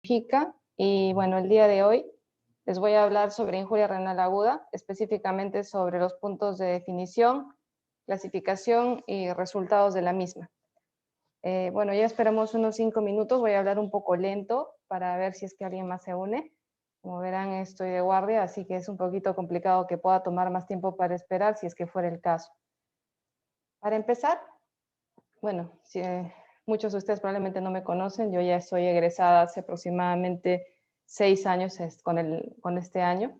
Y bueno, el día de hoy les voy a hablar sobre injuria renal aguda, específicamente sobre los puntos de definición, clasificación y resultados de la misma. Bueno, ya esperamos unos 5 minutos, voy a hablar un poco lento para ver si es que alguien más se une. Como verán, estoy de guardia, así que es un poquito complicado que pueda tomar más tiempo para esperar si es que fuera el caso. Para empezar, bueno, muchos de ustedes probablemente no me conocen, yo ya soy egresada hace aproximadamente 6 años con este año.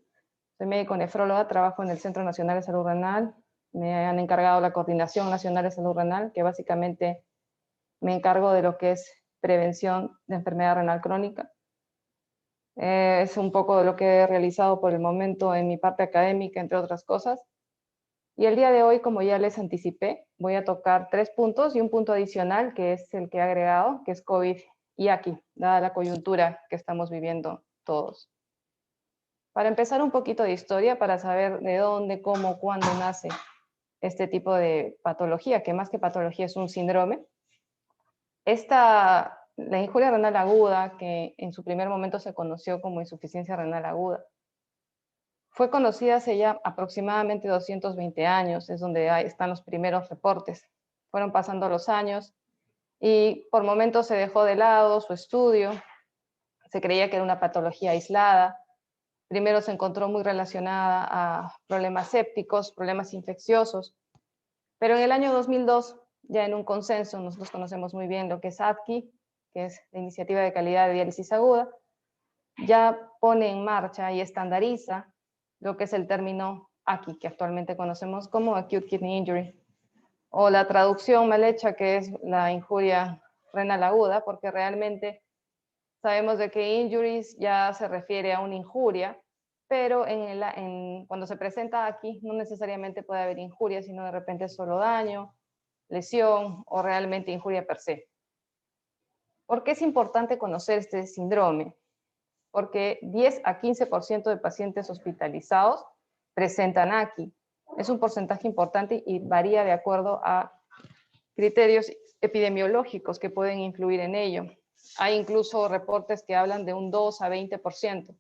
Soy médico nefróloga, trabajo en el Centro Nacional de Salud Renal, me han encargado la Coordinación Nacional de Salud Renal, que básicamente me encargo de lo que es prevención de enfermedad renal crónica. Es un poco de lo que he realizado por el momento en mi parte académica, entre otras cosas. Y el día de hoy, como ya les anticipé, voy a tocar 3 puntos y un punto adicional, que es el que he agregado, que es COVID y aquí, dada la coyuntura que estamos viviendo todos. Para empezar, un poquito de historia, para saber de dónde, cómo, cuándo nace este tipo de patología, que más que patología es un síndrome. La injuria renal aguda, que en su primer momento se conoció como insuficiencia renal aguda, fue conocida hace ya aproximadamente 220 años, es donde están los primeros reportes. Fueron pasando los años y por momentos se dejó de lado su estudio, se creía que era una patología aislada. Primero se encontró muy relacionada a problemas sépticos, problemas infecciosos, pero en el año 2002, ya en un consenso, nosotros conocemos muy bien lo que es ADQI, que es la Iniciativa de Calidad de Diálisis Aguda, ya pone en marcha y estandariza lo que es el término AKI, que actualmente conocemos como Acute Kidney Injury, o la traducción mal hecha que es la injuria renal aguda, porque realmente sabemos de que injuries ya se refiere a una injuria, pero cuando se presenta aquí no necesariamente puede haber injuria, sino de repente solo daño, lesión o realmente injuria per se. ¿Por qué es importante conocer este síndrome? Porque 10 a 15% de pacientes hospitalizados presentan AKI. Es un porcentaje importante y varía de acuerdo a criterios epidemiológicos que pueden influir en ello. Hay incluso reportes que hablan de un 2 a 20%.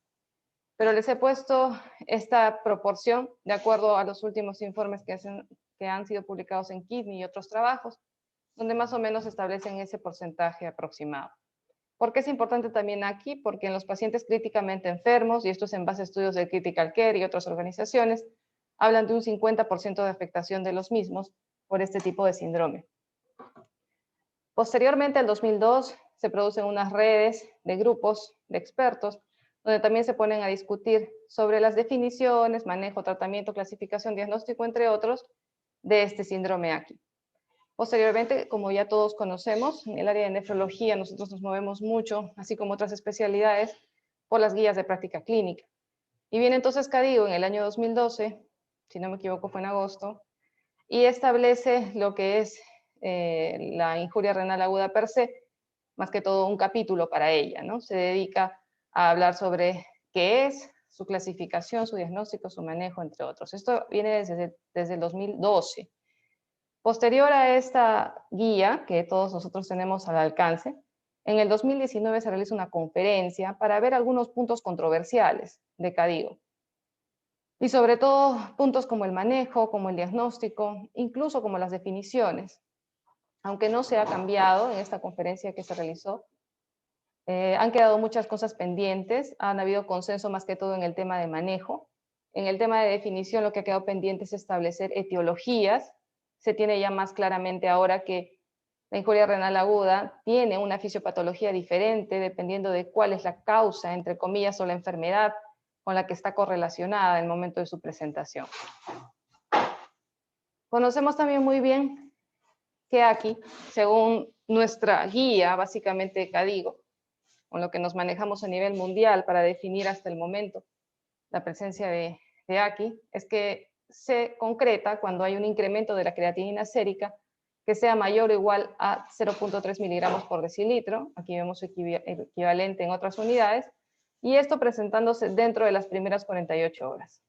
Pero les he puesto esta proporción de acuerdo a los últimos informes que han sido publicados en Kidney y otros trabajos, donde más o menos establecen ese porcentaje aproximado. ¿Por qué es importante también aquí? Porque en los pacientes críticamente enfermos, y esto es en base a estudios de Critical Care y otras organizaciones, hablan de un 50% de afectación de los mismos por este tipo de síndrome. Posteriormente, en 2002, se producen unas redes de grupos de expertos donde también se ponen a discutir sobre las definiciones, manejo, tratamiento, clasificación, diagnóstico, entre otros, de este síndrome aquí. Posteriormente, como ya todos conocemos, en el área de nefrología nosotros nos movemos mucho, así como otras especialidades, por las guías de práctica clínica. Y viene entonces CADIGO en el año 2012, si no me equivoco fue en agosto, y establece lo que es la injuria renal aguda per se, más que todo un capítulo para ella, ¿no? Se dedica a hablar sobre qué es, su clasificación, su diagnóstico, su manejo, entre otros. Esto viene desde el 2012. Posterior a esta guía que todos nosotros tenemos al alcance, en el 2019 se realiza una conferencia para ver algunos puntos controversiales de CADIGO. Y sobre todo puntos como el manejo, como el diagnóstico, incluso como las definiciones. Aunque no se ha cambiado en esta conferencia que se realizó, han quedado muchas cosas pendientes, han habido consenso más que todo en el tema de manejo. En el tema de definición lo que ha quedado pendiente es establecer etiologías. Se tiene ya más claramente ahora que la injuria renal aguda tiene una fisiopatología diferente dependiendo de cuál es la causa, entre comillas, o la enfermedad con la que está correlacionada en el momento de su presentación. Conocemos también muy bien que aquí, según nuestra guía, básicamente CADIGO, con lo que nos manejamos a nivel mundial para definir hasta el momento la presencia de AKI, es que se concreta cuando hay un incremento de la creatinina sérica que sea mayor o igual a 0.3 miligramos por decilitro, aquí vemos el equivalente en otras unidades, y esto presentándose dentro de las primeras 48 horas.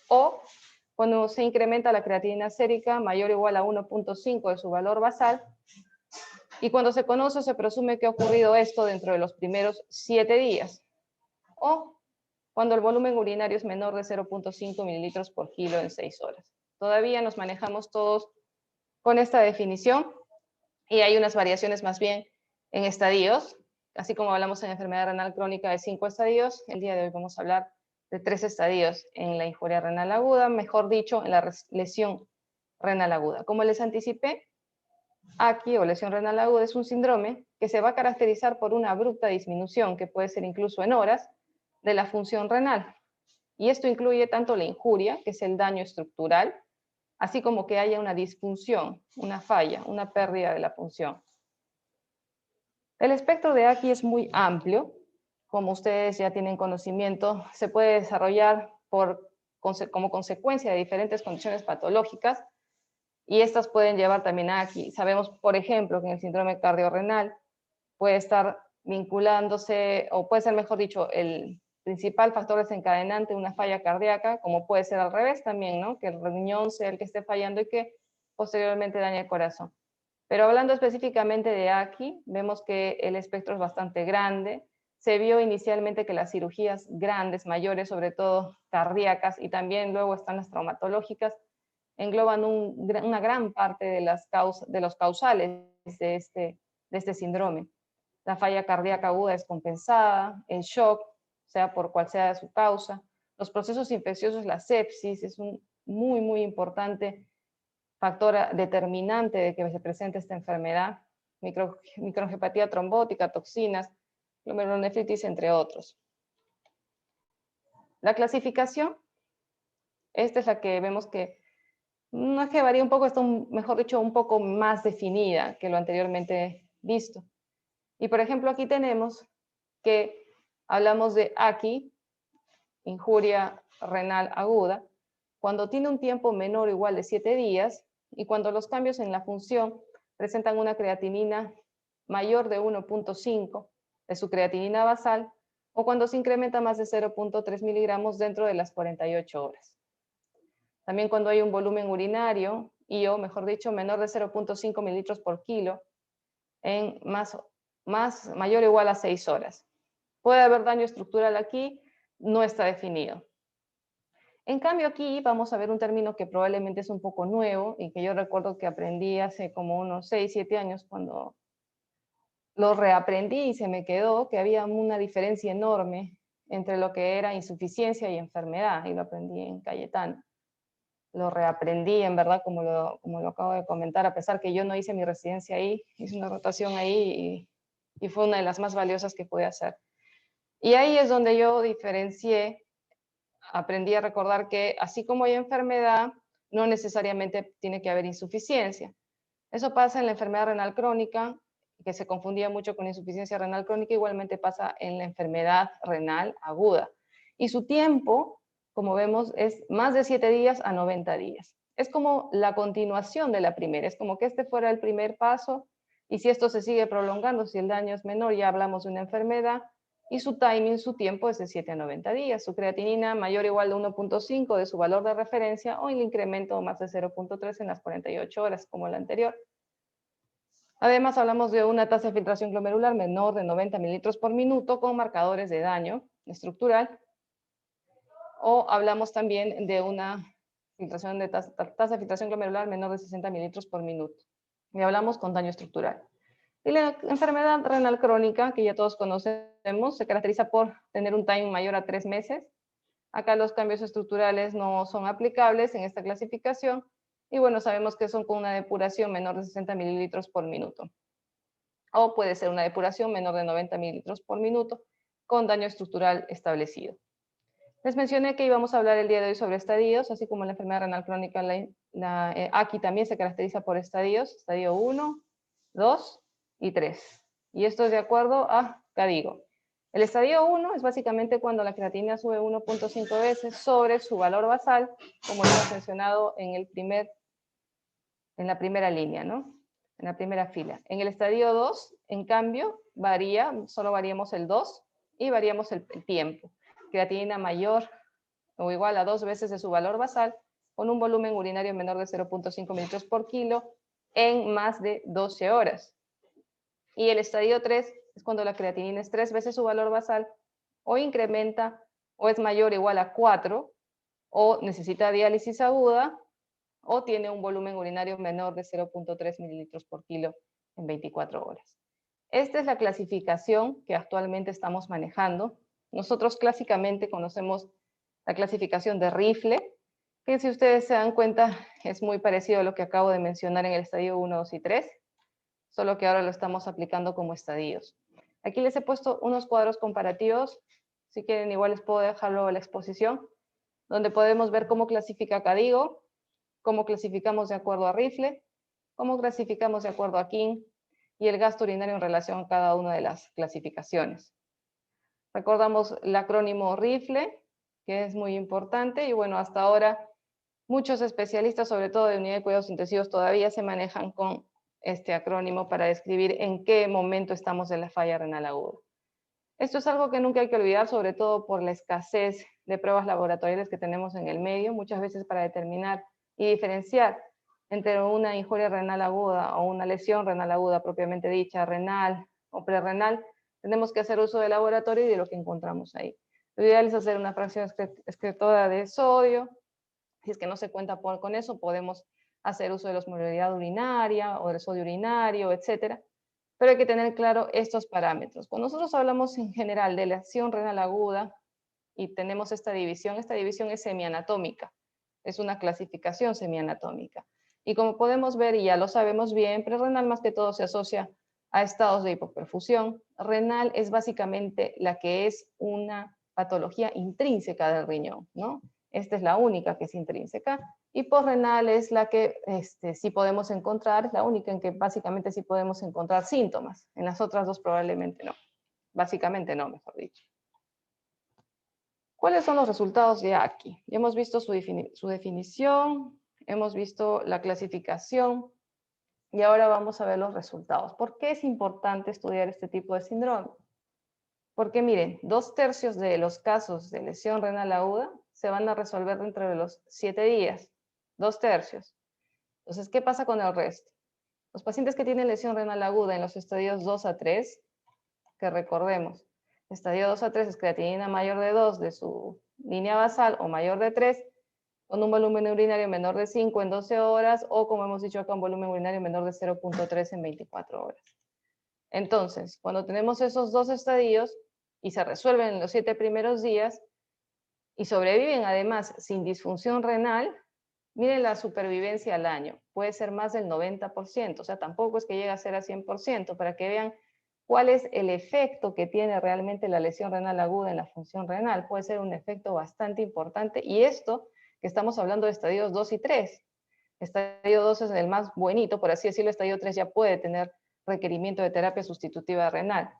O cuando se incrementa la creatinina sérica mayor o igual a 1.5 de su valor basal, Y cuando se conoce, se presume que ha ocurrido esto dentro de los primeros 7 días. O cuando el volumen urinario es menor de 0.5 mililitros por kilo en 6 horas. Todavía nos manejamos todos con esta definición y hay unas variaciones más bien en estadios, así como hablamos en enfermedad renal crónica de 5 estadios, el día de hoy vamos a hablar de 3 estadios en la injuria renal aguda, mejor dicho, en la lesión renal aguda. Como les anticipé, aquí o lesión renal aguda es un síndrome que se va a caracterizar por una abrupta disminución, que puede ser incluso en horas, de la función renal. Y esto incluye tanto la injuria, que es el daño estructural, así como que haya una disfunción, una falla, una pérdida de la función. El espectro de aquí es muy amplio, como ustedes ya tienen conocimiento, se puede desarrollar como consecuencia de diferentes condiciones patológicas y estas pueden llevar también a aquí. Sabemos, por ejemplo, que en el síndrome cardiorrenal puede estar vinculándose, o puede ser, mejor dicho, el principal factor desencadenante de una falla cardíaca, como puede ser al revés también, ¿no? Que el riñón sea el que esté fallando y que posteriormente dañe el corazón. Pero hablando específicamente de aquí, vemos que el espectro es bastante grande. Se vio inicialmente que las cirugías grandes, mayores, sobre todo cardíacas, y también luego están las traumatológicas, engloban una gran parte de los causales de este síndrome. La falla cardíaca aguda descompensada, el shock, sea por cual sea su causa, los procesos infecciosos, la sepsis, es un muy importante factor determinante de que se presente esta enfermedad, microangiopatía trombótica, toxinas, glomerulonefritis, entre otros. La clasificación, esta es la que vemos que no es que varía un poco, está mejor dicho un poco más definida que lo anteriormente visto. Y por ejemplo aquí tenemos que hablamos de aquí, injuria renal aguda, cuando tiene un tiempo menor o igual de 7 días y cuando los cambios en la función presentan una creatinina mayor de 1.5 de su creatinina basal o cuando se incrementa más de 0.3 miligramos dentro de las 48 horas. También cuando hay un volumen urinario o mejor dicho, menor de 0.5 mililitros por kilo en mayor o igual a 6 horas. Puede haber daño estructural aquí, no está definido. En cambio aquí vamos a ver un término que probablemente es un poco nuevo y que yo recuerdo que aprendí hace como unos 6, 7 años cuando lo reaprendí y se me quedó que había una diferencia enorme entre lo que era insuficiencia y enfermedad, y lo aprendí en Cayetano. Lo reaprendí, en verdad, como lo acabo de comentar, a pesar que yo no hice mi residencia ahí, hice una rotación ahí y fue una de las más valiosas que pude hacer. Y ahí es donde yo diferencié, aprendí a recordar que así como hay enfermedad, no necesariamente tiene que haber insuficiencia. Eso pasa en la enfermedad renal crónica, que se confundía mucho con insuficiencia renal crónica, igualmente pasa en la enfermedad renal aguda. Y su tiempo, como vemos, es más de 7 días a 90 días. Es como la continuación de la primera, es como que este fuera el primer paso, y si esto se sigue prolongando, si el daño es menor, ya hablamos de una enfermedad, y su timing, su tiempo es de 7 a 90 días. Su creatinina mayor o igual de 1.5 de su valor de referencia o el incremento más de 0.3 en las 48 horas, como la anterior. Además, hablamos de una tasa de filtración glomerular menor de 90 mililitros por minuto con marcadores de daño estructural. O hablamos también de una filtración de tasa de filtración glomerular menor de 60 mililitros por minuto. Y hablamos con daño estructural. Y la enfermedad renal crónica, que ya todos conocemos, se caracteriza por tener un timing mayor a 3 meses. Acá los cambios estructurales no son aplicables en esta clasificación. Y bueno, sabemos que son con una depuración menor de 60 mililitros por minuto. O puede ser una depuración menor de 90 mililitros por minuto con daño estructural establecido. Les mencioné que íbamos a hablar el día de hoy sobre estadios, así como la enfermedad renal crónica, aquí también se caracteriza por estadios, estadio 1, 2 y 3. Y esto es de acuerdo a Cadigo. El estadio 1 es básicamente cuando la creatinina sube 1.5 veces sobre su valor basal, como lo hemos mencionado en la primera línea, ¿no? En la primera fila. En el estadio 2, en cambio, solo variamos el 2 y variamos el tiempo. Creatinina mayor o igual a 2 veces de su valor basal, con un volumen urinario menor de 0.5 mililitros por kilo en más de 12 horas. Y el estadio 3 es cuando la creatinina es 3 veces su valor basal, o incrementa, o es mayor o igual a 4, o necesita diálisis aguda, o tiene un volumen urinario menor de 0.3 mililitros por kilo en 24 horas. Esta es la clasificación que actualmente estamos manejando. Nosotros clásicamente conocemos la clasificación de Rifle, que si ustedes se dan cuenta es muy parecido a lo que acabo de mencionar en el estadio 1, 2 y 3, solo que ahora lo estamos aplicando como estadios. Aquí les he puesto unos cuadros comparativos, si quieren igual les puedo dejarlo a la exposición, donde podemos ver cómo clasifica Cadigo, cómo clasificamos de acuerdo a Rifle, cómo clasificamos de acuerdo a King y el gasto urinario en relación a cada una de las clasificaciones. Recordamos el acrónimo Rifle, que es muy importante, y bueno, hasta ahora muchos especialistas, sobre todo de unidad de cuidados intensivos, todavía se manejan con este acrónimo para describir en qué momento estamos de la falla renal aguda. Esto es algo que nunca hay que olvidar, sobre todo por la escasez de pruebas laboratoriales que tenemos en el medio, muchas veces para determinar y diferenciar entre una injuria renal aguda o una lesión renal aguda propiamente dicha, renal o prerrenal, tenemos que hacer uso de laboratorio y de lo que encontramos ahí. Lo ideal es hacer una fracción excretora de sodio. Si es que no se cuenta con eso, podemos hacer uso de la osmolaridad urinaria o del sodio urinario, etcétera. Pero hay que tener claro estos parámetros. Cuando nosotros hablamos en general de lesión renal aguda y tenemos esta división es semianatómica. Es una clasificación semianatómica. Y como podemos ver, y ya lo sabemos bien, prerrenal más que todo se asocia a estados de hipoperfusión. Renal es básicamente la que es una patología intrínseca del riñón, ¿no? Esta es la única que es intrínseca. Y posrenal es la que sí podemos encontrar, es la única en que básicamente sí podemos encontrar síntomas. En las otras dos probablemente no. Básicamente no, mejor dicho. ¿Cuáles son los resultados de ACI? Ya hemos visto su definición, hemos visto la clasificación y ahora vamos a ver los resultados. ¿Por qué es importante estudiar este tipo de síndrome? Porque miren, 2/3 de los casos de lesión renal aguda se van a resolver dentro de los 7 días. 2/3. Entonces, ¿qué pasa con el resto? Los pacientes que tienen lesión renal aguda en los estadios 2 a 3, que recordemos, estadio 2 a 3 es creatinina mayor de 2 de su línea basal o mayor de 3, con un volumen urinario menor de 5 en 12 horas o, como hemos dicho acá, un volumen urinario menor de 0.3 en 24 horas. Entonces, cuando tenemos esos dos estadios y se resuelven en los 7 primeros días y sobreviven además sin disfunción renal, miren la supervivencia al año, puede ser más del 90%, o sea, tampoco es que llegue a ser a 100%, para que vean cuál es el efecto que tiene realmente la lesión renal aguda en la función renal. Puede ser un efecto bastante importante, y esto que estamos hablando de estadios 2 y 3. Estadio 2 es el más buenito, por así decirlo, estadio 3 ya puede tener requerimiento de terapia sustitutiva renal.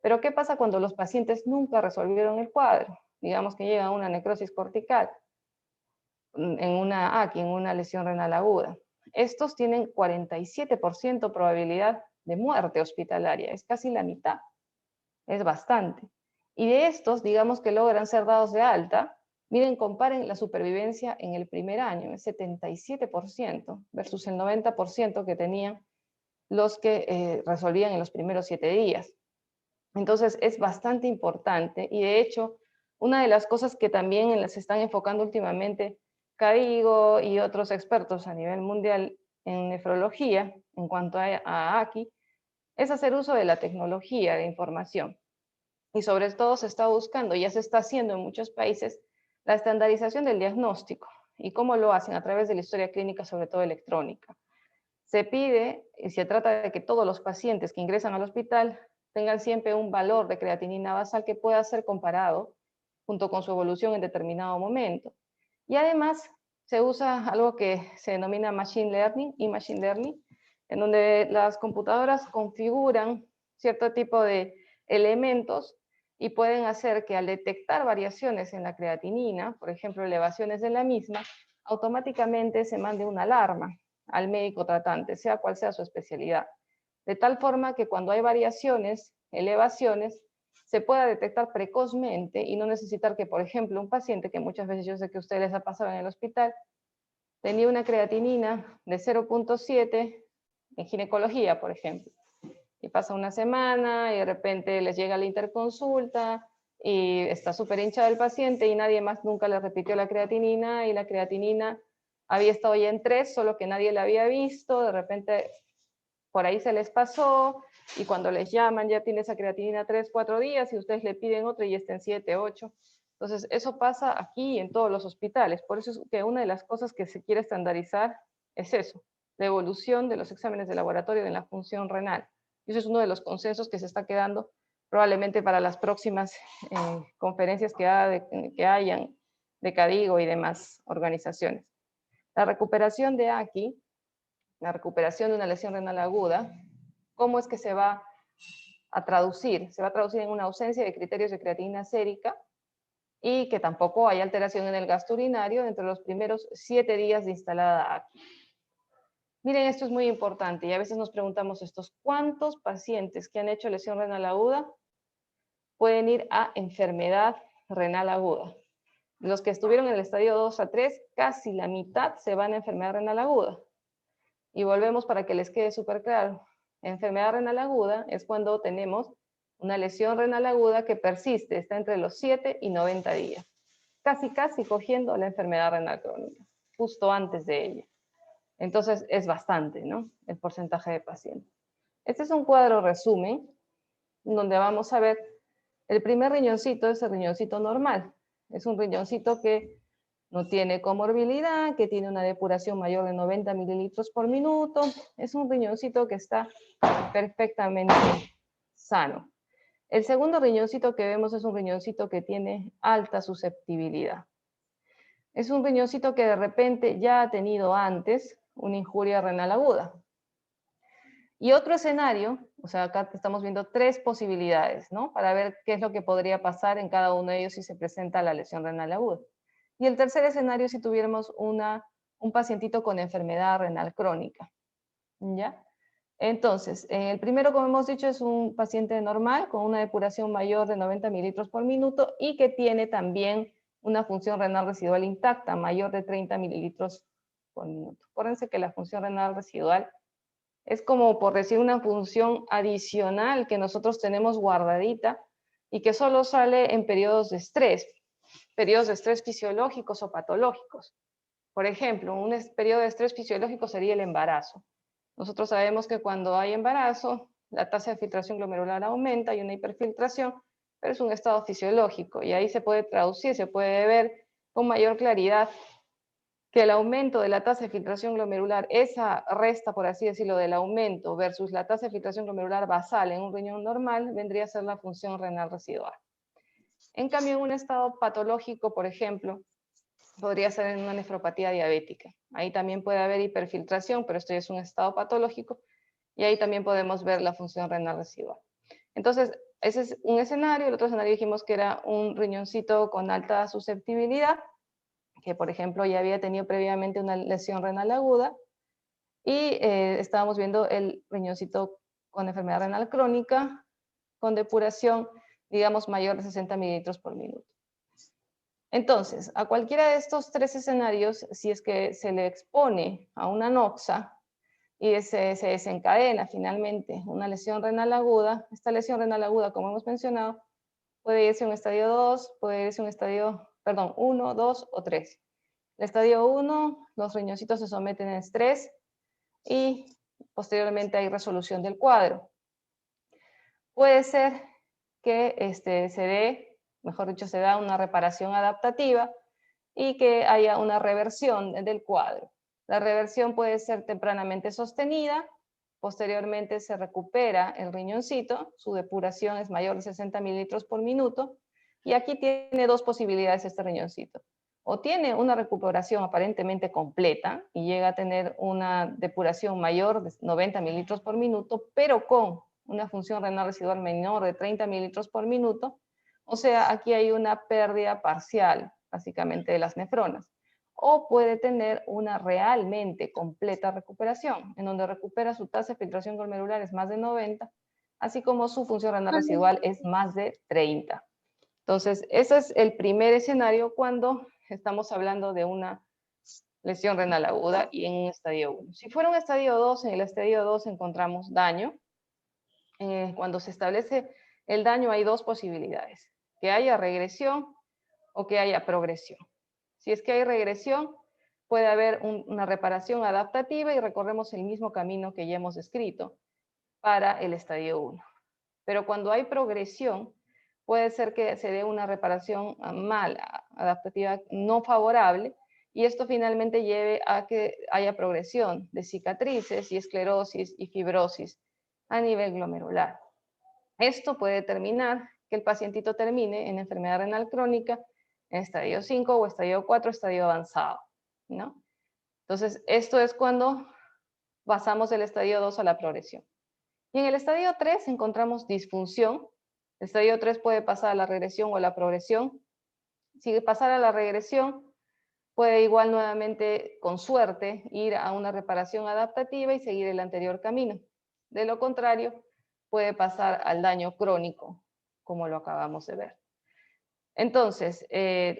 Pero ¿qué pasa cuando los pacientes nunca resolvieron el cuadro? Digamos que llega a una necrosis cortical, en una ACI, en una lesión renal aguda. Estos tienen 47% probabilidad de muerte hospitalaria, es casi la mitad, es bastante. Y de estos, digamos que logran ser dados de alta, miren, comparen la supervivencia en el primer año, es 77% versus el 90% que tenían los que resolvían en los primeros 7 días. Entonces es bastante importante, y de hecho, una de las cosas que también se están enfocando últimamente Cadigo y otros expertos a nivel mundial en nefrología, en cuanto a ACI, es hacer uso de la tecnología de información. Y sobre todo se está buscando, ya se está haciendo en muchos países, la estandarización del diagnóstico. ¿Y cómo lo hacen? A través de la historia clínica, sobre todo electrónica. Se pide y se trata de que todos los pacientes que ingresan al hospital tengan siempre un valor de creatinina basal que pueda ser comparado junto con su evolución en determinado momento. Y además se usa algo que se denomina Machine Learning, en donde las computadoras configuran cierto tipo de elementos y pueden hacer que al detectar variaciones en la creatinina, por ejemplo, elevaciones de la misma, automáticamente se mande una alarma al médico tratante, sea cual sea su especialidad. De tal forma que cuando hay variaciones, elevaciones, se pueda detectar precozmente y no necesitar que, por ejemplo, un paciente, que muchas veces yo sé que a ustedes les ha pasado en el hospital, tenía una creatinina de 0.7 en ginecología, por ejemplo. Y pasa una semana y de repente les llega la interconsulta y está súper hinchado el paciente y nadie más nunca le repitió la creatinina y la creatinina había estado ya en 3, solo que nadie la había visto, de repente por ahí se les pasó y cuando les llaman ya tiene esa creatinina 3, 4 días y ustedes le piden otra y está en 7, 8. Entonces eso pasa aquí en todos los hospitales, por eso es que una de las cosas que se quiere estandarizar es eso, la evolución de los exámenes de laboratorio en la función renal. Y eso es uno de los consensos que se está quedando probablemente para las próximas conferencias que hayan de CADIGO y demás organizaciones. La recuperación de AKI, la recuperación de una lesión renal aguda, ¿cómo es que se va a traducir? Se va a traducir en una ausencia de criterios de creatinina sérica y que tampoco hay alteración en el gasto urinario entre los primeros 7 días de instalada AKI. Miren, esto es muy importante y a veces nos preguntamos estos, ¿cuántos pacientes que han hecho lesión renal aguda pueden ir a enfermedad renal aguda? Los que estuvieron en el estadio 2 a 3, casi la mitad se van a enfermedad renal aguda. Y volvemos para que les quede súper claro. Enfermedad renal aguda es cuando tenemos una lesión renal aguda que persiste, está entre los 7 y 90 días. Casi cogiendo la enfermedad renal crónica, justo antes de ella. Entonces es bastante, ¿no? El porcentaje de pacientes. Este es un cuadro resumen, donde vamos a ver el primer riñoncito es el riñoncito normal. Es un riñoncito que no tiene comorbilidad, que tiene una depuración mayor de 90 mililitros por minuto. Es un riñoncito que está perfectamente sano. El segundo riñoncito que vemos es un riñoncito que tiene alta susceptibilidad. Es un riñoncito que de repente ya ha tenido antes una injuria renal aguda. Y otro escenario, o sea, acá estamos viendo 3 posibilidades, ¿no? Para ver qué es lo que podría pasar en cada uno de ellos si se presenta la lesión renal aguda. Y el tercer escenario si tuviéramos un pacientito con enfermedad renal crónica, ¿ya? Entonces, el primero, como hemos dicho, es un paciente normal con una depuración mayor de 90 mililitros por minuto y que tiene también una función renal residual intacta, mayor de 30 mililitros por minuto. Acuérdense que la función renal residual es como por decir una función adicional que nosotros tenemos guardadita y que solo sale en periodos de estrés fisiológicos o patológicos. Por ejemplo, un periodo de estrés fisiológico sería el embarazo. Nosotros sabemos que cuando hay embarazo, la tasa de filtración glomerular aumenta, hay una hiperfiltración, pero es un estado fisiológico y ahí se puede traducir, se puede ver con mayor claridad que el aumento de la tasa de filtración glomerular, esa resta, por así decirlo, del aumento versus la tasa de filtración glomerular basal en un riñón normal, vendría a ser la función renal residual. En cambio, en un estado patológico, por ejemplo, podría ser en una nefropatía diabética. Ahí también puede haber hiperfiltración, pero esto ya es un estado patológico, y ahí también podemos ver la función renal residual. Entonces, ese es un escenario. El otro escenario dijimos que era un riñoncito con alta susceptibilidad, que por ejemplo ya había tenido previamente una lesión renal aguda, y estábamos viendo el riñoncito con enfermedad renal crónica, con depuración, digamos, mayor de 60 mililitros por minuto. Entonces, a cualquiera de estos 3 escenarios, si es que se le expone a una noxa y se desencadena finalmente una lesión renal aguda, esta lesión renal aguda, como hemos mencionado, puede irse a un estadio 2, puede irse a un estadio, perdón, 1, 2 o 3. El estadio 1, los riñoncitos se someten a estrés y posteriormente hay resolución del cuadro. Puede ser que se dé, mejor dicho, se da una reparación adaptativa y que haya una reversión del cuadro. La reversión puede ser tempranamente sostenida, posteriormente se recupera el riñoncito, su depuración es mayor de 60 mililitros por minuto, y aquí tiene 2 posibilidades este riñoncito. O tiene una recuperación aparentemente completa y llega a tener una depuración mayor de 90 mililitros por minuto, pero con una función renal residual menor de 30 mililitros por minuto, o sea, aquí hay una pérdida parcial, básicamente, de las nefronas. O puede tener una realmente completa recuperación, en donde recupera su tasa de filtración glomerular es más de 90, así como su función renal residual es más de 30. Entonces, ese es el primer escenario cuando estamos hablando de una lesión renal aguda y en un estadio 1. Si fuera un estadio 2, en el estadio 2 encontramos daño, cuando se establece el daño hay dos posibilidades, que haya regresión o que haya progresión. Si es que hay regresión, puede haber una reparación adaptativa y recorremos el mismo camino que ya hemos descrito para el estadio 1. Pero cuando hay progresión, puede ser que se dé una reparación mala, adaptativa no favorable, y esto finalmente lleve a que haya progresión de cicatrices y esclerosis y fibrosis a nivel glomerular. Esto puede determinar que el pacientito termine en enfermedad renal crónica en estadio 5 o estadio 4, estadio avanzado, ¿no? Entonces, esto es cuando pasamos del estadio 2 a la progresión. Y en el estadio 3 encontramos disfunción. El estadio 3 puede pasar a la regresión o a la progresión. Si pasara a la regresión, puede igual nuevamente, con suerte, ir a una reparación adaptativa y seguir el anterior camino. De lo contrario, puede pasar al daño crónico, como lo acabamos de ver. Entonces,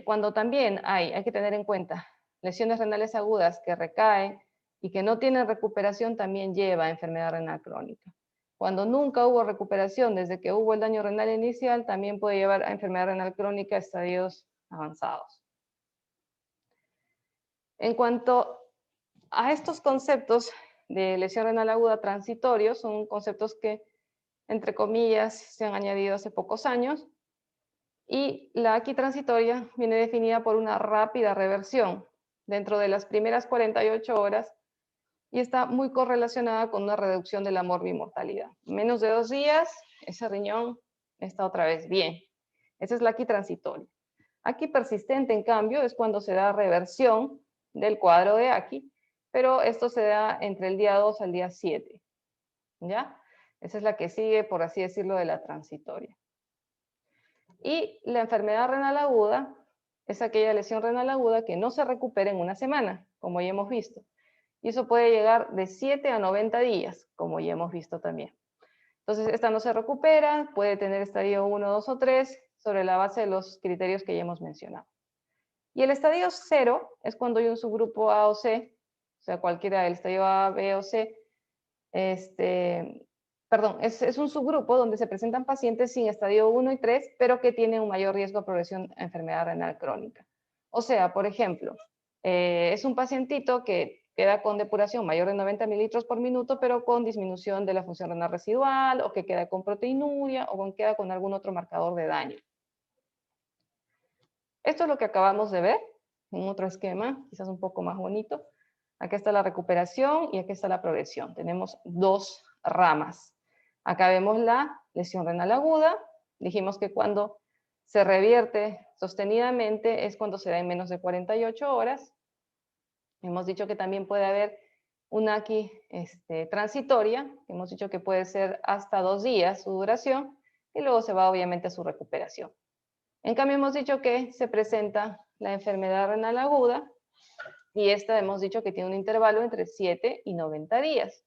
cuando también hay que tener en cuenta lesiones renales agudas que recaen y que no tienen recuperación, también lleva a enfermedad renal crónica. Cuando nunca hubo recuperación desde que hubo el daño renal inicial, también puede llevar a enfermedad renal crónica a estadios avanzados. En cuanto a estos conceptos de lesión renal aguda transitorios, son conceptos que, entre comillas, se han añadido hace pocos años, y la aquí transitoria viene definida por una rápida reversión dentro de las primeras 48 horas y está muy correlacionada con una reducción de la morbimortalidad. Menos de 2 días, ese riñón está otra vez bien. Esa es la aquí transitoria. Aquí persistente, en cambio, es cuando se da reversión del cuadro de aquí, pero esto se da entre el día 2 al día 7. ¿Ya? Esa es la que sigue, por así decirlo, de la transitoria. Y la enfermedad renal aguda es aquella lesión renal aguda que no se recupera en una semana, como ya hemos visto. Y eso puede llegar de 7 a 90 días, como ya hemos visto también. Entonces, esta no se recupera, puede tener estadio 1, 2 o 3, sobre la base de los criterios que ya hemos mencionado. Y el estadio 0 es cuando hay un subgrupo A o C, o sea, cualquiera del estadio A, B o C, es un subgrupo donde se presentan pacientes sin estadio 1 y 3, pero que tienen un mayor riesgo de progresión a enfermedad renal crónica. O sea, por ejemplo, es un pacientito que queda con depuración mayor de 90 mililitros por minuto, pero con disminución de la función renal residual, o que queda con proteinuria, o queda con algún otro marcador de daño. Esto es lo que acabamos de ver en otro esquema, quizás un poco más bonito. Aquí está la recuperación y aquí está la progresión. Tenemos dos ramas. Acá vemos la lesión renal aguda. Dijimos que cuando se revierte sostenidamente es cuando se da en menos de 48 horas. Hemos dicho que también puede haber una aquí transitoria. Hemos dicho que puede ser hasta 2 días su duración y luego se va obviamente a su recuperación. En cambio, hemos dicho que se presenta la enfermedad renal aguda y esta hemos dicho que tiene un intervalo entre 7 y 90 días.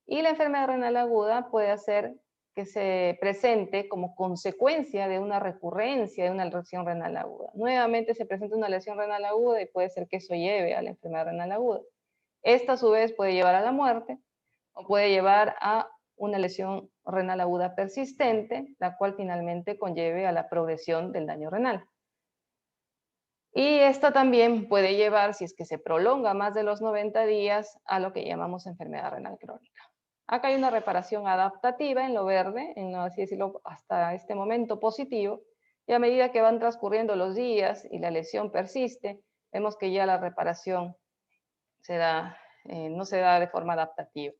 Y la enfermedad renal aguda puede hacer que se presente como consecuencia de una recurrencia de una lesión renal aguda. Nuevamente se presenta una lesión renal aguda y puede ser que eso lleve a la enfermedad renal aguda. Esta a su vez puede llevar a la muerte o puede llevar a una lesión renal aguda persistente, la cual finalmente conlleve a la progresión del daño renal. Y esta también puede llevar, si es que se prolonga más de los 90 días, a lo que llamamos enfermedad renal crónica. Acá hay una reparación adaptativa en lo verde, en así decirlo, hasta este momento positivo, y a medida que van transcurriendo los días y la lesión persiste, vemos que ya la reparación no se da de forma adaptativa.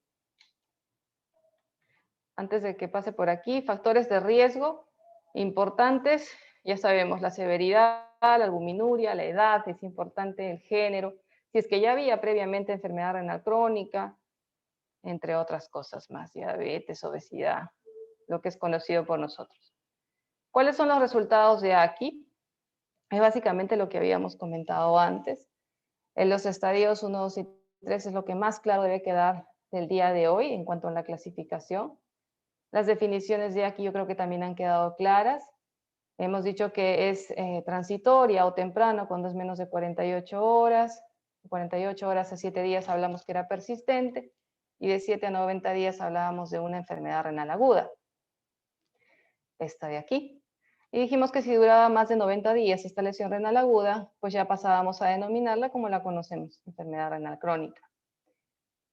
Antes de que pase por aquí, factores de riesgo importantes, ya sabemos, la severidad, la albuminuria, la edad, es importante el género, si es que ya había previamente enfermedad renal crónica, entre otras cosas más, diabetes, obesidad, lo que es conocido por nosotros. ¿Cuáles son los resultados de aquí? Es básicamente lo que habíamos comentado antes. En los estadios 1, 2 y 3 es lo que más claro debe quedar del día de hoy en cuanto a la clasificación. Las definiciones de aquí yo creo que también han quedado claras. Hemos dicho que es transitoria o temprano cuando es menos de 48 horas. 48 horas a 7 días hablamos que era persistente y de 7 a 90 días hablábamos de una enfermedad renal aguda. esta de aquí. Y dijimos que si duraba más de 90 días esta lesión renal aguda, pues ya pasábamos a denominarla como la conocemos, enfermedad renal crónica.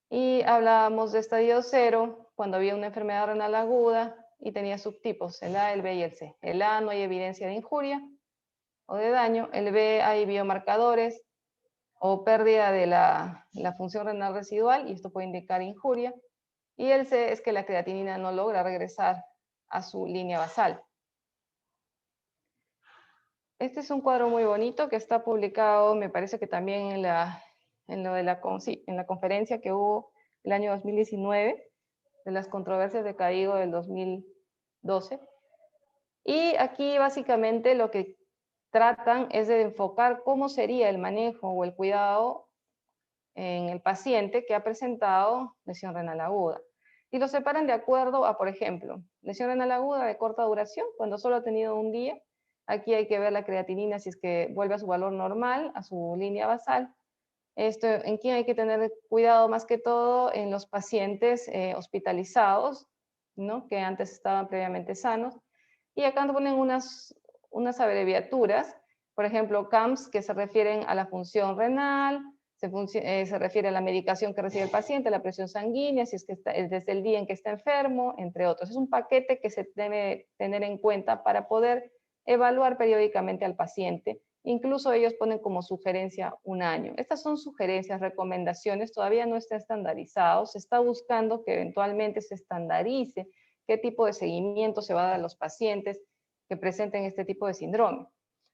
Y hablábamos de estadio 0 cuando había una enfermedad renal aguda y tenía subtipos, el A, el B y el C. El A no hay evidencia de injuria o de daño, el B hay biomarcadores o pérdida de la función renal residual y esto puede indicar injuria. Y el C es que la creatinina no logra regresar a su línea basal. Este es un cuadro muy bonito que está publicado, me parece que también en la conferencia que hubo el año 2019, de las controversias de CAIGO del 2012. Y aquí básicamente lo que tratan es de enfocar cómo sería el manejo o el cuidado en el paciente que ha presentado lesión renal aguda. Y lo separan de acuerdo a, por ejemplo, lesión renal aguda de corta duración, cuando solo ha tenido un día. Aquí hay que ver la creatinina si es que vuelve a su valor normal, a su línea basal. Esto, ¿en quién hay que tener cuidado más que todo? En los pacientes hospitalizados, ¿no? Que antes estaban previamente sanos. Y acá nos ponen unas abreviaturas, por ejemplo, CAMS, que se refieren a la función renal, se refiere a la medicación que recibe el paciente, la presión sanguínea, si es que está, desde el día en que está enfermo, entre otros. Es un paquete que se debe tener en cuenta para poder evaluar periódicamente al paciente. Incluso ellos ponen como sugerencia un año. Estas son sugerencias, recomendaciones, todavía no está estandarizado. Se está buscando que eventualmente se estandarice qué tipo de seguimiento se va a dar a los pacientes que presenten este tipo de síndrome.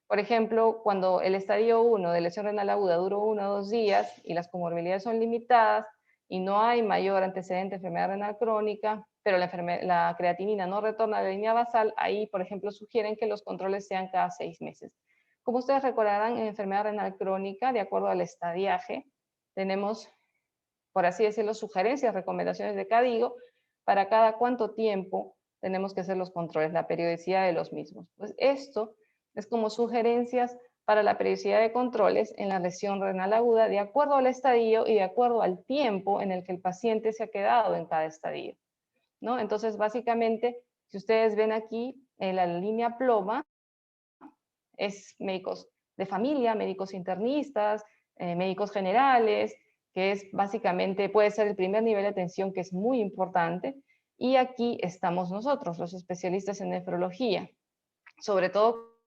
Por ejemplo, cuando el estadio 1 de lesión renal aguda duró 1 o 2 días y las comorbilidades son limitadas y no hay mayor antecedente de enfermedad renal crónica, pero la creatinina no retorna a la línea basal, ahí, por ejemplo, sugieren que los controles sean cada 6 meses. Como ustedes recordarán, en enfermedad renal crónica, de acuerdo al estadiaje, tenemos, por así decirlo, sugerencias, recomendaciones de CADIGO, para cada cuánto tiempo tenemos que hacer los controles, la periodicidad de los mismos. Pues esto es como sugerencias para la periodicidad de controles en la lesión renal aguda, de acuerdo al estadio y de acuerdo al tiempo en el que el paciente se ha quedado en cada estadio, ¿no? Entonces, básicamente, si ustedes ven aquí, en la línea ploma, es médicos de familia, médicos internistas, médicos generales, que es básicamente, puede ser el primer nivel de atención que es muy importante. Y aquí estamos nosotros, los especialistas en nefrología. Sobre todo,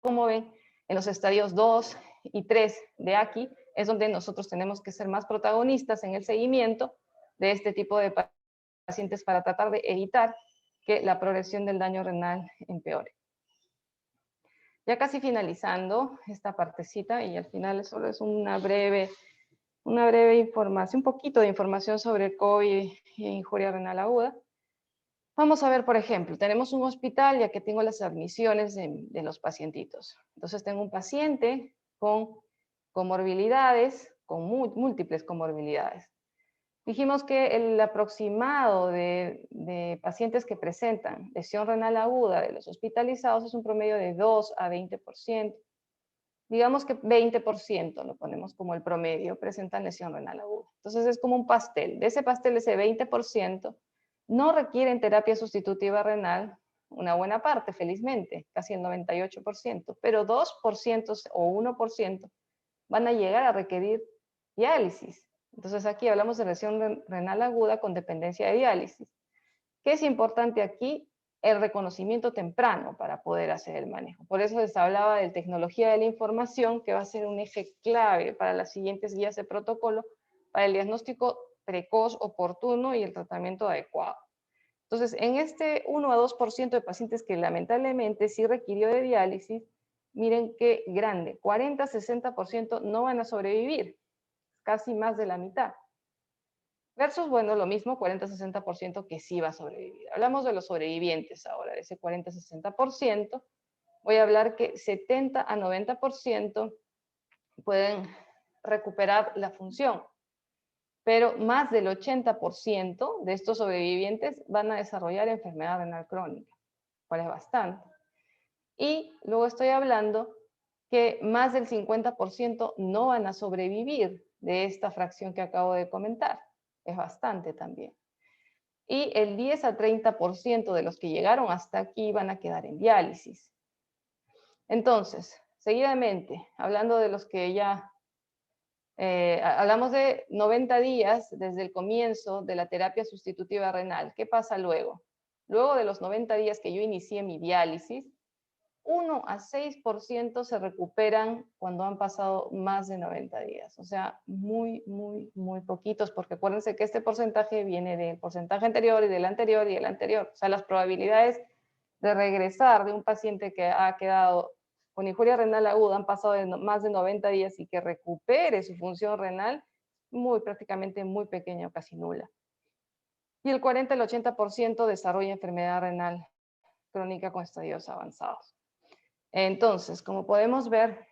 como ven, en los estadios 2 y 3 de aquí, es donde nosotros tenemos que ser más protagonistas en el seguimiento de este tipo de pacientes para tratar de evitar que la progresión del daño renal empeore. Ya casi finalizando esta partecita, y al final solo es una breve información, un poquito de información sobre el COVID e injuria renal aguda. Vamos a ver, por ejemplo, tenemos un hospital, ya que tengo las admisiones de los pacientitos. Entonces tengo un paciente con comorbilidades, con múltiples comorbilidades. Dijimos que el aproximado de pacientes que presentan lesión renal aguda de los hospitalizados es un promedio de 2 a 20%. Digamos que 20% lo ponemos como el promedio, presentan lesión renal aguda. Entonces es como un pastel. De ese pastel, ese 20%, no requieren terapia sustitutiva renal, una buena parte, felizmente, casi el 98%, pero 2% o 1% van a llegar a requerir diálisis. Entonces aquí hablamos de lesión renal aguda con dependencia de diálisis. ¿Qué es importante aquí? El reconocimiento temprano para poder hacer el manejo. Por eso les hablaba de tecnología de la información, que va a ser un eje clave para las siguientes guías de protocolo, para el diagnóstico precoz, oportuno y el tratamiento adecuado. Entonces, en este 1 a 2% de pacientes que lamentablemente sí requirió de diálisis, miren qué grande, 40-60% no van a sobrevivir, casi más de la mitad. Versus, bueno, lo mismo, 40-60% que sí va a sobrevivir. Hablamos de los sobrevivientes ahora, de ese 40-60%. Voy a hablar que 70 a 90% pueden recuperar la función, pero más del 80% de estos sobrevivientes van a desarrollar enfermedad renal crónica, cual es bastante. Y luego estoy hablando que más del 50% no van a sobrevivir de esta fracción que acabo de comentar. Es bastante también. y el 10 a 30% de los que llegaron hasta aquí van a quedar en diálisis. Entonces, seguidamente, hablando de los que ya hablamos de 90 días desde el comienzo de la terapia sustitutiva renal. ¿Qué pasa luego? Luego de los 90 días que yo inicié mi diálisis, 1 a 6% se recuperan cuando han pasado más de 90 días. O sea, muy, muy, muy poquitos, porque acuérdense que este porcentaje viene del porcentaje anterior y del anterior y del anterior. O sea, las probabilidades de regresar de un paciente que ha quedado con injuria renal aguda, han pasado más de 90 días y que recupere su función renal, prácticamente muy pequeña o casi nula. Y el 40 al 80% desarrolla enfermedad renal crónica con estadios avanzados. Entonces, como podemos ver,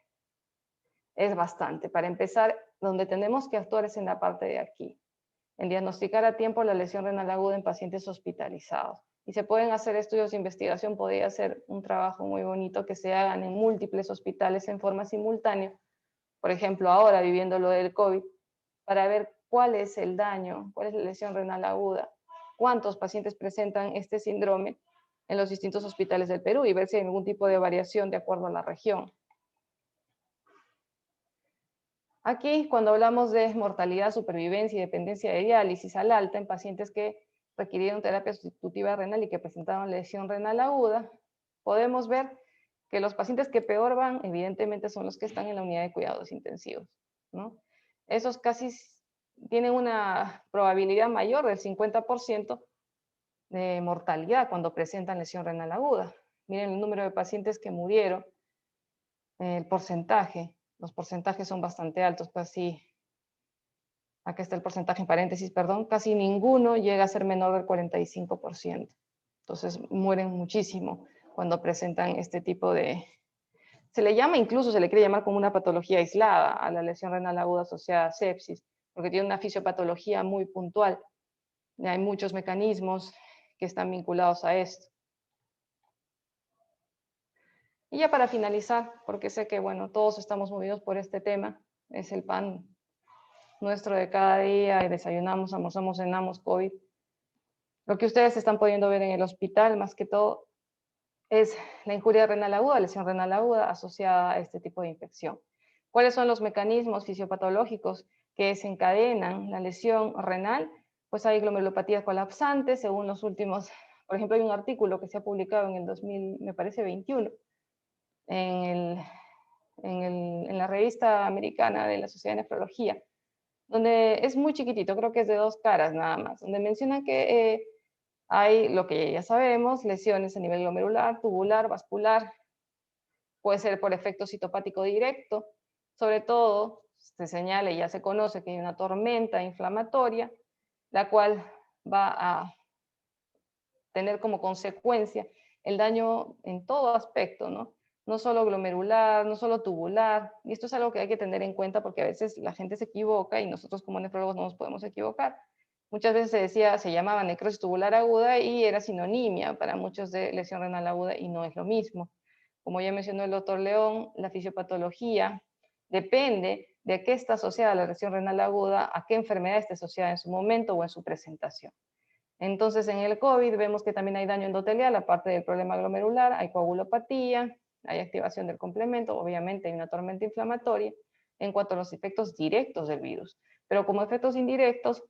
es bastante. Para empezar, donde tenemos que actuar es en la parte de aquí, en diagnosticar a tiempo la lesión renal aguda en pacientes hospitalizados. Y se pueden hacer estudios de investigación, podría ser un trabajo muy bonito que se hagan en múltiples hospitales en forma simultánea, por ejemplo, ahora viviendo lo del COVID, para ver cuál es el daño, cuál es la lesión renal aguda, cuántos pacientes presentan este síndrome en los distintos hospitales del Perú y ver si hay algún tipo de variación de acuerdo a la región. Aquí, cuando hablamos de mortalidad, supervivencia y dependencia de diálisis al alta en pacientes que requirieron terapia sustitutiva renal y que presentaron lesión renal aguda, podemos ver que los pacientes que peor van, evidentemente, son los que están en la unidad de cuidados intensivos, ¿no? Esos casi tienen una probabilidad mayor del 50% de mortalidad cuando presentan lesión renal aguda. Miren el número de pacientes que murieron, el porcentaje. Los porcentajes son bastante altos, casi, acá está el porcentaje en paréntesis, perdón, casi ninguno llega a ser menor del 45%. Entonces mueren muchísimo cuando presentan este tipo de... Se le llama, incluso se le quiere llamar como una patología aislada a la lesión renal aguda asociada a sepsis, porque tiene una fisiopatología muy puntual. Y hay muchos mecanismos que están vinculados a esto. Y ya para finalizar, porque sé que, bueno, todos estamos movidos por este tema, es el pan nuestro de cada día, y desayunamos, almorzamos, cenamos, COVID. Lo que ustedes están pudiendo ver en el hospital, más que todo, es la injuria renal aguda, lesión renal aguda asociada a este tipo de infección. ¿Cuáles son los mecanismos fisiopatológicos que desencadenan la lesión renal? Pues hay glomerulopatía colapsante, según los últimos, por ejemplo, hay un artículo que se ha publicado en el 2000, me parece 21, en la revista americana de la Sociedad de Nefrología, donde es muy chiquitito, creo que es de 2 caras nada más, donde menciona que hay lo que ya sabemos, lesiones a nivel glomerular, tubular, vascular, puede ser por efecto citopático directo, sobre todo se señala y ya se conoce que hay una tormenta inflamatoria, la cual va a tener como consecuencia el daño en todo aspecto, ¿no? No solo glomerular, no solo tubular, y esto es algo que hay que tener en cuenta porque a veces la gente se equivoca y nosotros como nefrólogos no nos podemos equivocar. Muchas veces se llamaba necrosis tubular aguda y era sinonimia para muchos de lesión renal aguda y no es lo mismo. Como ya mencionó el doctor León, la fisiopatología depende de a qué está asociada la lesión renal aguda, a qué enfermedad está asociada en su momento o en su presentación. Entonces, en el COVID vemos que también hay daño endotelial, aparte del problema glomerular, hay coagulopatía, hay activación del complemento, obviamente hay una tormenta inflamatoria en cuanto a los efectos directos del virus. Pero como efectos indirectos,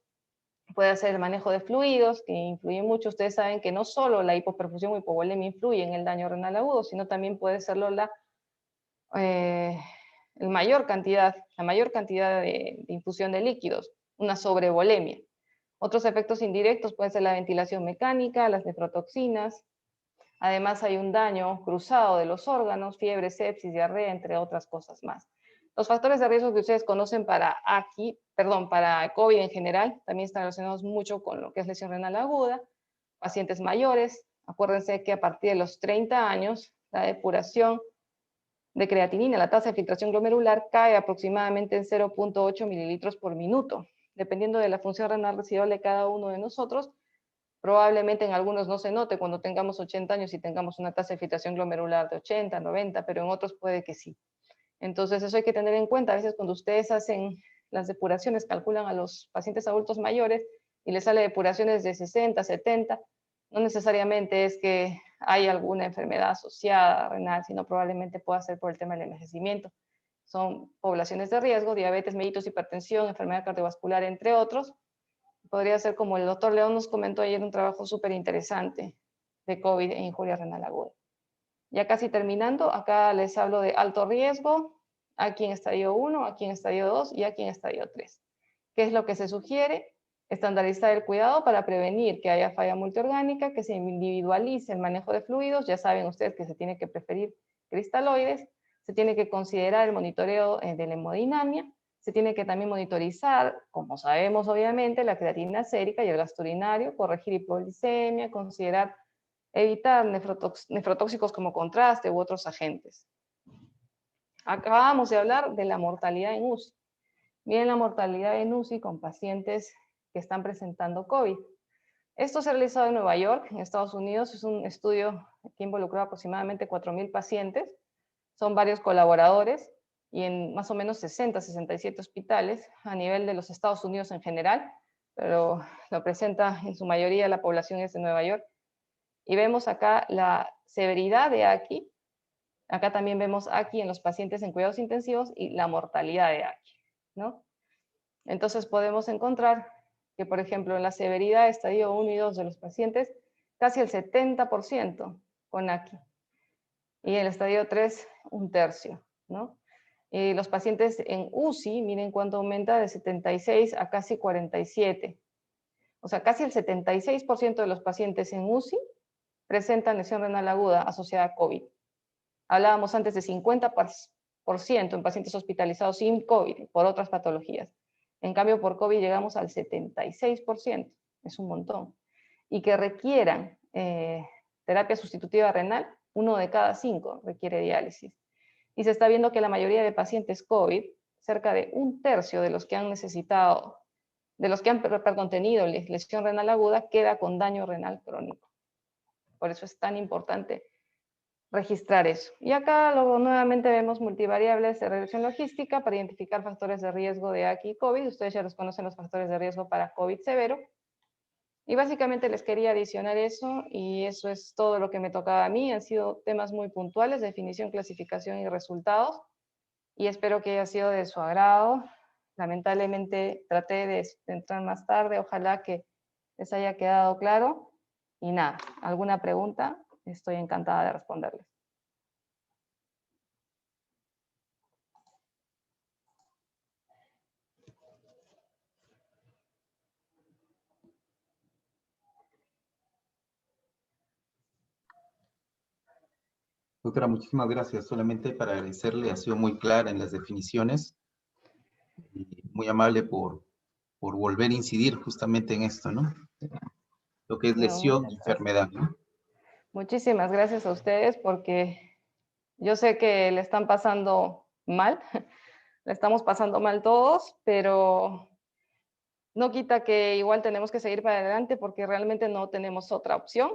puede ser el manejo de fluidos, que influye mucho. Ustedes saben que no solo la hipoperfusión o hipovolemia influye en el daño renal agudo, sino también puede serlo la mayor cantidad de infusión de líquidos, una sobrevolemia. Otros efectos indirectos pueden ser la ventilación mecánica, las nefrotoxinas. Además hay un daño cruzado de los órganos, fiebre, sepsis, diarrea, entre otras cosas más. Los factores de riesgo que ustedes conocen para COVID en general, también están relacionados mucho con lo que es lesión renal aguda, pacientes mayores. Acuérdense que a partir de los 30 años, la depuración de creatinina, la tasa de filtración glomerular, cae aproximadamente en 0.8 mililitros por minuto. Dependiendo de la función renal residual de cada uno de nosotros, probablemente en algunos no se note cuando tengamos 80 años y tengamos una tasa de filtración glomerular de 80, 90, pero en otros puede que sí. Entonces eso hay que tener en cuenta. A veces cuando ustedes hacen las depuraciones, calculan a los pacientes adultos mayores y le sale depuraciones de 60, 70, no necesariamente es que hay alguna enfermedad asociada renal, sino probablemente pueda ser por el tema del envejecimiento. Son poblaciones de riesgo, diabetes, mellitus, hipertensión, enfermedad cardiovascular, entre otros. Podría ser como el doctor León nos comentó ayer, un trabajo súper interesante de COVID e injuria renal aguda. Ya casi terminando, acá les hablo de alto riesgo, aquí en estadio 1, aquí en estadio 2 y aquí en estadio 3. ¿Qué es lo que se sugiere? Estandarizar el cuidado para prevenir que haya falla multiorgánica, que se individualice el manejo de fluidos. Ya saben ustedes que se tiene que preferir cristaloides, se tiene que considerar el monitoreo de la hemodinamia, se tiene que también monitorizar, como sabemos obviamente, la creatina sérica y el gasto urinario, corregir hipoglicemia, considerar evitar nefrotóxicos como contraste u otros agentes. Acabamos de hablar de la mortalidad en UCI. Miren la mortalidad en UCI con pacientes que están presentando COVID. Esto se ha realizado en Nueva York, en Estados Unidos. Es un estudio que involucró aproximadamente 4.000 pacientes. Son varios colaboradores y en más o menos 60, 67 hospitales a nivel de los Estados Unidos en general, pero lo presenta en su mayoría la población es de Nueva York. Y vemos acá la severidad de AKI. Acá también vemos AKI en los pacientes en cuidados intensivos y la mortalidad de AKI, ¿no? Entonces podemos encontrar que, por ejemplo, en la severidad estadio 1 y 2 de los pacientes, casi el 70% con AKI. Y en el estadio 3, un tercio, ¿no? Y los pacientes en UCI, miren cuánto aumenta de 76 a casi 47. O sea, casi el 76% de los pacientes en UCI presentan lesión renal aguda asociada a COVID. Hablábamos antes de 50% en pacientes hospitalizados sin COVID por otras patologías. En cambio, por COVID llegamos al 76%, es un montón. Y que requieran terapia sustitutiva renal, 1 de cada 5 requiere diálisis. Y se está viendo que la mayoría de pacientes COVID, cerca de un tercio de los que han necesitado, de los que han tenido lesión renal aguda, queda con daño renal crónico. Por eso es tan importante registrar eso. Y acá luego nuevamente vemos multivariables de regresión logística para identificar factores de riesgo de AKI y COVID. Ustedes ya los conocen los factores de riesgo para COVID severo. Y básicamente les quería adicionar eso y eso es todo lo que me tocaba a mí. Han sido temas muy puntuales, definición, clasificación y resultados. Y espero que haya sido de su agrado. Lamentablemente traté de entrar más tarde. Ojalá que les haya quedado claro. Y nada, ¿alguna pregunta? Estoy encantada de responderles. Doctora, muchísimas gracias. Solamente para agradecerle, ha sido muy clara en las definiciones y muy amable por volver a incidir justamente en esto, ¿no? Lo que es lesión y enfermedad, ¿no? Muchísimas gracias a ustedes porque yo sé que le están pasando mal, le estamos pasando mal todos, pero no quita que igual tenemos que seguir para adelante porque realmente no tenemos otra opción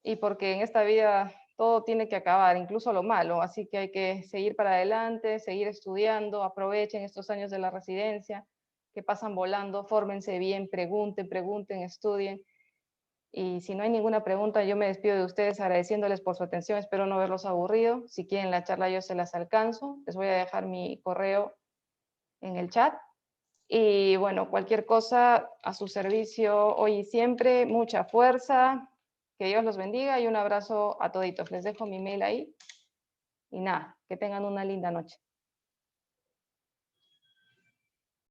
y porque en esta vida todo tiene que acabar, incluso lo malo, así que hay que seguir para adelante, seguir estudiando, aprovechen estos años de la residencia que pasan volando, fórmense bien, pregunten, estudien. Y si no hay ninguna pregunta, yo me despido de ustedes agradeciéndoles por su atención. Espero no verlos aburridos. Si quieren la charla, yo se las alcanzo. Les voy a dejar mi correo en el chat. Y bueno, cualquier cosa a su servicio hoy y siempre. Mucha fuerza. Que Dios los bendiga y un abrazo a toditos. Les dejo mi mail ahí. Y nada, que tengan una linda noche.